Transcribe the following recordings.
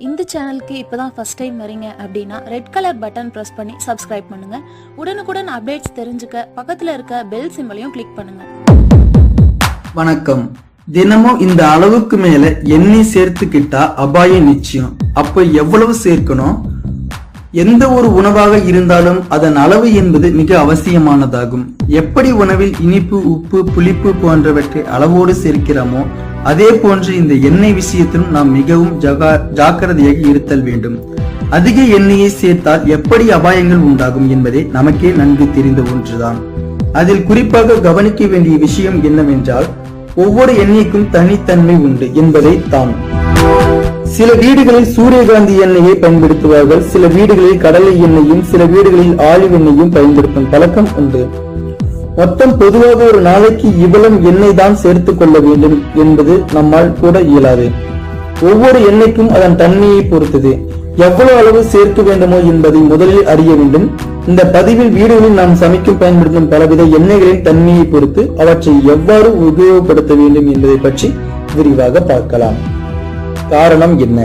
இந்த சேனலுக்கு இப்போதான் ஃபர்ஸ்ட் டைம் வரீங்க அப்படின்னா ரெட் கலர் பட்டன் ப்ரெஸ் பண்ணி சப்ஸ்கிரைப் பண்ணுங்க. உடனுக்குடன் அப்டேட்ஸ் தெரிஞ்சுக்க பக்கத்துல இருக்க பெல் சிம்பலையும் கிளிக் பண்ணுங்க. வணக்கம். தினமும் இந்த அளவுக்கு மேல எண்ணெய் சேர்த்துக்கிட்டா அபாயம் நிச்சயம். அப்ப எவ்வளவு சேர்க்கணும்? எந்த ஒரு உணவாக இருந்தாலும் அதன் அளவு என்பது மிக அவசியமானதாகும். எப்படி உணவில் இனிப்பு, உப்பு, புளிப்பு போன்றவற்றை அளவோடு சேர்க்கிறோமோ அதே போன்று இந்த எண்ணெய் விஷயத்திலும் நாம் மிகவும் ஜாக்கிரதையாக இருத்தல் வேண்டும். அதிக எண்ணெயை சேர்த்தால் எப்படி அபாயங்கள் உண்டாகும் என்பதே நமக்கே நன்கு தெரிந்த ஒன்றுதான். அதில் குறிப்பாக கவனிக்க வேண்டிய விஷயம் என்னவென்றால், ஒவ்வொரு எண்ணெய்க்கும் தனித்தன்மை உண்டு என்பதை தான். சில வீடுகளில் சூரியகாந்தி எண்ணெயை பயன்படுத்துவார்கள், சில வீடுகளில் கடலை எண்ணெயும், சில வீடுகளில் ஆலிவ் எண்ணெயும் பயன்படுத்தும் பழக்கம் உண்டு. மொத்தம் பொதுவாக ஒரு நாளைக்கு இவ்வளவு எண்ணெய் தான் சேர்த்துக் கொள்ள வேண்டும் என்பது நம்மால் கூட இயலாது. ஒவ்வொரு எண்ணெய்க்கும் அதன் தன்மையை பொறுத்தது. எவ்வளவு அளவு சேர்க்க வேண்டுமோ என்பதை முதலில் அறிய வேண்டும். இந்த பதிவில் வீடுகளில் நாம் சமைக்கும் பயன்படுத்தும் பலவித எண்ணெய்களின் தன்மையை பொறுத்து அவற்றை எவ்வாறு உபயோகப்படுத்த வேண்டும் என்பதை பற்றி விரிவாக பார்க்கலாம். காரணம் என்ன?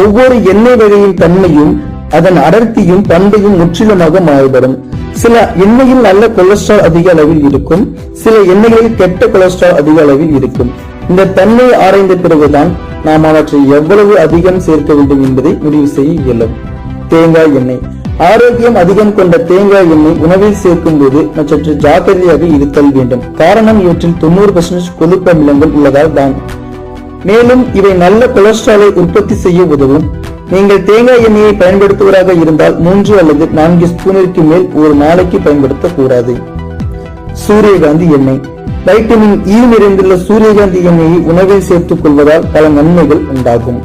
ஒவ்வொரு எண்ணெய் வகையின் தன்மையும் அதன் அடர்த்தியும் பண்பையும் முற்றிலுமாக மாறுபடும். சில எண்ணெயில் நல்ல கொலஸ்ட்ரால் அதிக அளவில் இருக்கும், சில எண்ணெய்களில் கெட்ட கொலஸ்ட்ரால் அதிக அளவில் இருக்கும். இந்த தன்மையை ஆராய்ந்த பிறகுதான் நாம் அவற்றை எவ்வளவு அதிகம் சேர்க்க வேண்டும் என்பதை முடிவு செய்ய இயலும். தேங்காய் எண்ணெய். ஆரோக்கியம் அதிகம் கொண்ட தேங்காய் எண்ணெய் உணவில் சேர்க்கும் போது சற்று ஜாக்கிரதையாக இருத்தல் வேண்டும். காரணம், இவற்றில் 90% கொழுப்பு அமிலங்கள் உள்ளதால் தான். மேலும் இவை நல்ல கொலஸ்ட்ராலை உற்பத்தி செய்ய உதவும். நீங்கள் தேங்காய் எண்ணெயை பயன்படுத்துவதாக இருந்தால் 3 அல்லது 4 ஸ்பூனிற்கு மேல் ஒரு நாளைக்கு பயன்படுத்தக்கூடாது. சூரியகாந்தி எண்ணெய். வைட்டமின் இ நிறைந்துள்ள சூரியகாந்தி எண்ணெயை உணவில் சேர்த்துக் கொள்வதால் பல நன்மைகள் உண்டாகும்.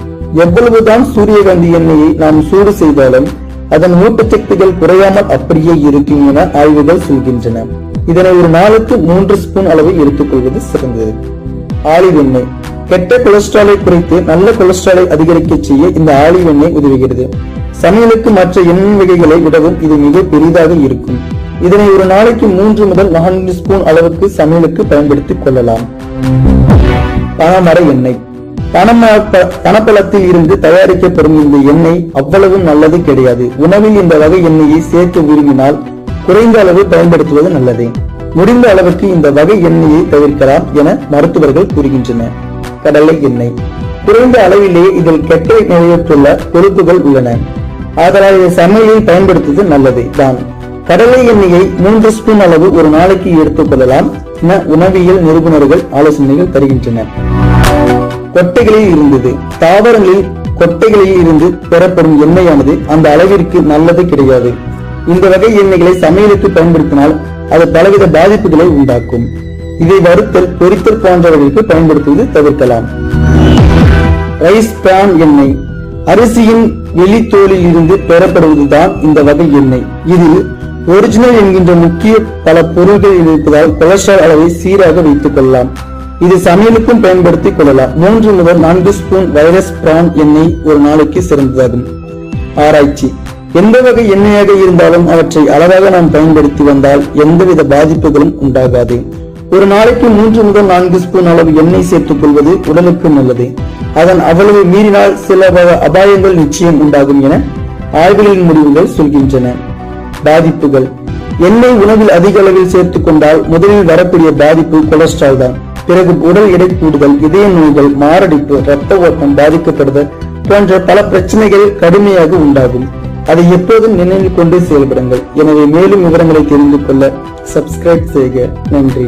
எவ்வளவுதான் சூரியகாந்தி எண்ணெயை நாம் சூடு செய்தாலும் அதன் ஊட்டச்சக்திகள் குறையாமல் அப்படியே இருக்கும் என ஆய்வுகள் சொல்கின்றன. இதனை ஒரு நாளுக்கு 3 ஸ்பூன் அளவு எடுத்துக்கொள்வது சிறந்தது. ஆலிவ் எண்ணெய். கெட்ட கொலஸ்ட்ராலை குறைத்து நல்ல கொலஸ்ட்ராலை அதிகரிக்க செய்ய இந்த ஆலிவ் எண்ணெய் உதவுகிறது. சமையலுக்கு மற்ற எண்ணெய் வகைகளை விடவும் இது மிக பெரிதாக இருக்கும். இதனை ஒரு நாளைக்கு 3 முதல் 4 ஸ்பூன் அளவுக்கு சமையலுக்கு பயன்படுத்திக் கொள்ளலாம். பனைமர எண்ணெய். பனப்பழத்தில் இருந்து தயாரிக்கப்படும் இந்த எண்ணெய் அவ்வளவு நல்லது கிடையாது. உணவில் இந்த வகை எண்ணெயை சேர்க்க விரும்பினால் குறைந்த அளவு பயன்படுத்துவது நல்லது. முடிந்த அளவுக்கு இந்த வகை எண்ணெயை தவிர்க்கலாம் என மருத்துவர்கள் கூறுகின்றனர். கடலை எண்ணெய். குறைந்த அளவிலேயே இதில் கெட்ட நிறைவேற்றுள்ள கொழுப்புகள் உள்ளன. ஆதலால் இதை சமையலில் பயன்படுத்துவது நல்லது தான். கடலை எண்ணெயை 3 ஸ்பூன் அளவு ஒரு நாளைக்கு எடுத்துக் கொள்ளலாம் என உணவியல் நிபுணர்கள் ஆலோசனைகள் தருகின்றனர். கொட்டைகளில் இருந்தது. தாவரங்களில் கொட்டைகளில் இருந்து பெறப்படும் எண்ணெயானது அந்த அளவிற்கு நல்லது கிடையாது. இந்த வகை எண்ணெய்களை சமையலுக்கு பயன்படுத்தினால் அது பலவித பாதிப்புகளை உண்டாக்கும். இதை வறுத்தல், பொரித்தல் போன்றவர்களுக்கு பயன்படுத்துவது தவிர்க்கலாம். ரைஸ் பிரான் எண்ணெய். அரிசியின் வெளித்தோலில் இருந்து பெறப்படுவதுதான் இந்த வகை எண்ணெய். இதில் ஒரிஜினல் என்கின்ற முக்கிய பல பொருள்கள் இருப்பதால் கொலஸ்ட்ரால் அளவை சீராக வைத்துக் கொள்ளலாம். இது சமையலுக்கும் பயன்படுத்திக் கொள்ளலாம். 3 முதல் 4 ஸ்பூன் வைரஸ் பிரான் எண்ணெய் ஒரு நாளைக்கு சிறந்ததாகும். ஆராய்ச்சி. எந்த வகை எண்ணெயாக இருந்தாலும் அவற்றை அளவாக நாம் பயன்படுத்தி வந்தால் எந்தவித பாதிப்புகளும் உண்டாகாது. ஒரு நாளைக்கு 3 முதல் 4 ஸ்பூன் அளவு எண்ணெய் சேர்த்துக் கொள்வது உடலுக்கு நல்லது. அதன் அவ்வளவு மீறினால் சில அபாயங்கள் நிச்சயம் உண்டாகும் என ஆய்வுகளின் முடிவுகள் சொல்கின்றன. பாதிப்புகள். எண்ணெய் உணவில் அதிக அளவில் சேர்த்துக் கொண்டால் முதலில் வரக்கூடிய பாதிப்பு கொலஸ்ட்ரால் தான். பிறகு உடல் எடை கூடுதல், இதய நோய்கள், மாரடைப்பு, இரத்த ஓட்டம் பாதிக்கப்படுதல் போன்ற பல பிரச்சனைகள் கடுமையாக உண்டாகும். அதை எப்போதும் நினைவில் கொண்டு செயல்படுங்கள். எனவே மேலும் விவரங்களை தெரிந்து கொள்ள சப்ஸ்கிரைப் செய்க. நன்றி.